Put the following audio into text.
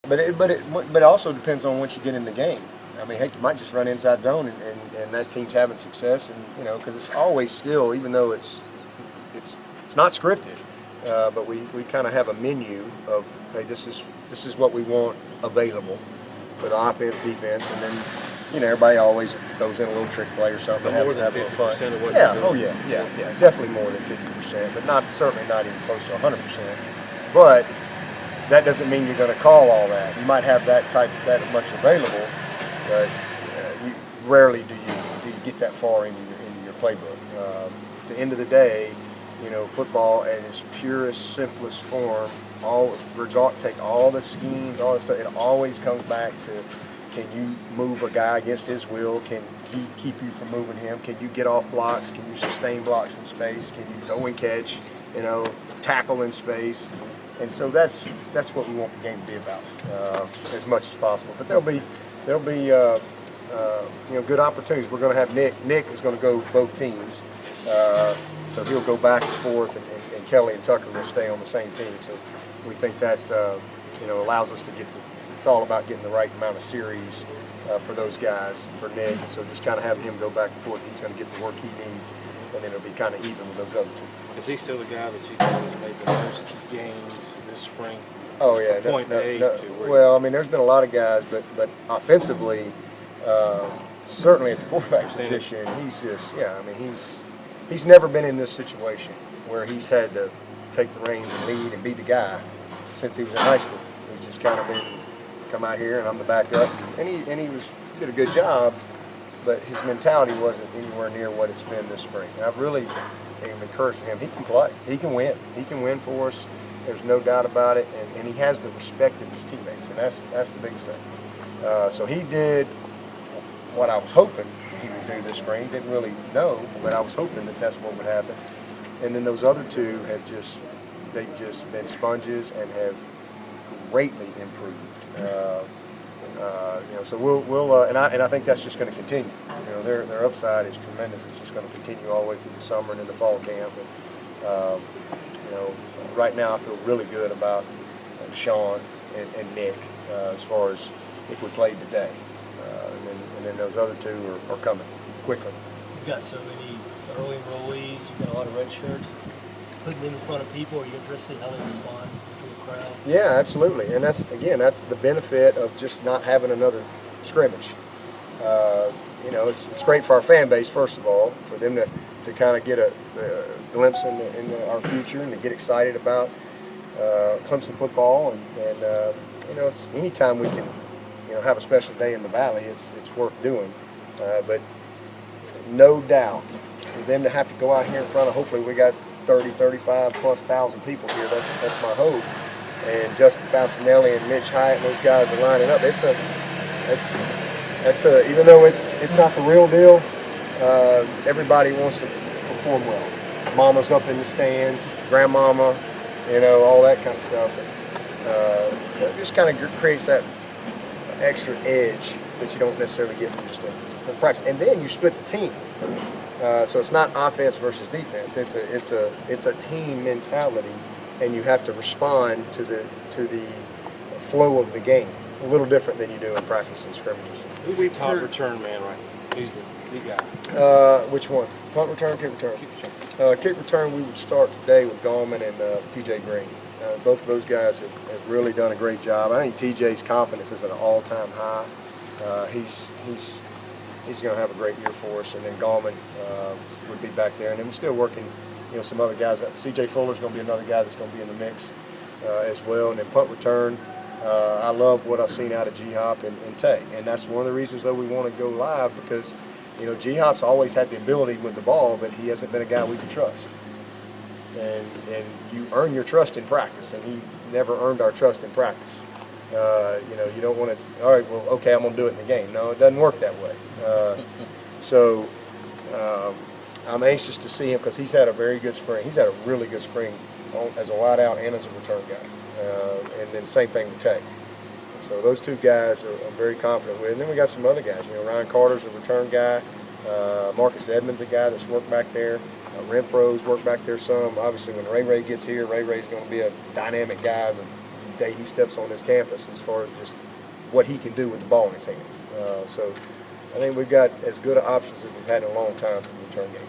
But it also depends on once you get in the game. I mean, heck, you might just run inside zone and that team's having success, and because it's always still, even though it's not scripted, but we kind of have a menu of, hey, this is what we want available for the offense, defense, and then everybody always throws in a little trick play or something. More than 50% of what yeah, you're doing. Yeah, definitely more than 50%, but certainly not even close to 100%. But that doesn't mean you're going to call all that. You might have that much available, but rarely do you get that far into your playbook. At the end of the day, football in its purest, simplest form, take all the schemes, all the stuff, it always comes back to, can you move a guy against his will? Can he keep you from moving him? Can you get off blocks? Can you sustain blocks in space? Can you throw and catch? Tackle in space? And so that's what we want the game to be about, as much as possible. But there'll be good opportunities. We're going to have Nick. Nick is going to go both teams, so he'll go back and forth, and Kelly and Tucker will stay on the same team. So we think that allows us to get it's all about getting the right amount of series for those guys, for Nick. So just kind of having him go back and forth, he's going to get the work he needs, and then it'll be kind of even with those other two. Is he still the guy that you think has made the most gains this spring? Oh yeah, well, I mean, there's been a lot of guys, but offensively, certainly at the quarterback position, he's just he's never been in this situation where he's had to take the reins and lead and be the guy since he was in high school. He's just kind of been come out here and I'm the backup, and he did a good job, but his mentality wasn't anywhere near what it's been this spring. And I've really am encouraged him. He can play. He can win. He can win for us. There's no doubt about it, and he has the respect of his teammates, and that's the biggest thing. So he did what I was hoping he would do this spring. Didn't really know, but I was hoping that that's what would happen. And then those other two they've just been sponges and have greatly improved. So we'll and I think that's just going to continue. Their upside is tremendous. It's just going to continue all the way through the summer and in the fall camp. And, right now I feel really good about Sean and Nick as far as if we played today. And then those other two are coming quickly. You've got so many early enrollees. You've got a lot of red shirts. Putting them in front of people, are you interested in how they respond to a crowd? Yeah, absolutely. And that's the benefit of just not having another scrimmage. It's great for our fan base, first of all, for them to kind of get a glimpse in our future and to get excited about Clemson football. And it's anytime we can have a special day in the Valley, it's worth doing. But no doubt for them to have to go out here in front of, hopefully we got 35 plus thousand people here. That's my hope. And Justin Fasinelli and Mitch Hyatt and those guys are lining up. Even though it's not the real deal, everybody wants to perform well. Mama's up in the stands, grandmama, all that kind of stuff. It just kind of creates that extra edge that you don't necessarily get from just a practice. And then you split the team, so it's not offense versus defense. It's a team mentality, and you have to respond to the flow of the game. A little different than you do in practice and scrimmages. Who's the top return man right now? Who's the guy? Which one? Punt return, kick return? Kick return, we would start today with Gallman and TJ Green. Both of those guys have really done a great job. I think TJ's confidence is at an all-time high. He's going to have a great year for us, and then Gallman would be back there. And then we're still working, some other guys. CJ Fuller's going to be another guy that's going to be in the mix as well. And then punt return, I love what I've seen out of G-Hop and Tay. And that's one of the reasons, though, we want to go live, because, G-Hop's always had the ability with the ball, but he hasn't been a guy we can trust. And you earn your trust in practice, and he never earned our trust in practice. You don't want to, all right, well, okay, I'm going to do it in the game. No, it doesn't work that way. So I'm anxious to see him, because he's had a very good spring. He's had a really good spring as a wideout and as a return guy. And then same thing with Tay. So those two guys I'm very confident with. And then we got some other guys. Ryan Carter's a return guy. Marcus Edmonds, a guy that's worked back there. Renfro's worked back there some. Obviously, when Ray gets here, Ray's going to be a dynamic guy. the day he steps on this campus as far as just what he can do with the ball in his hands. So I think we've got as good options as we've had in a long time for the return game.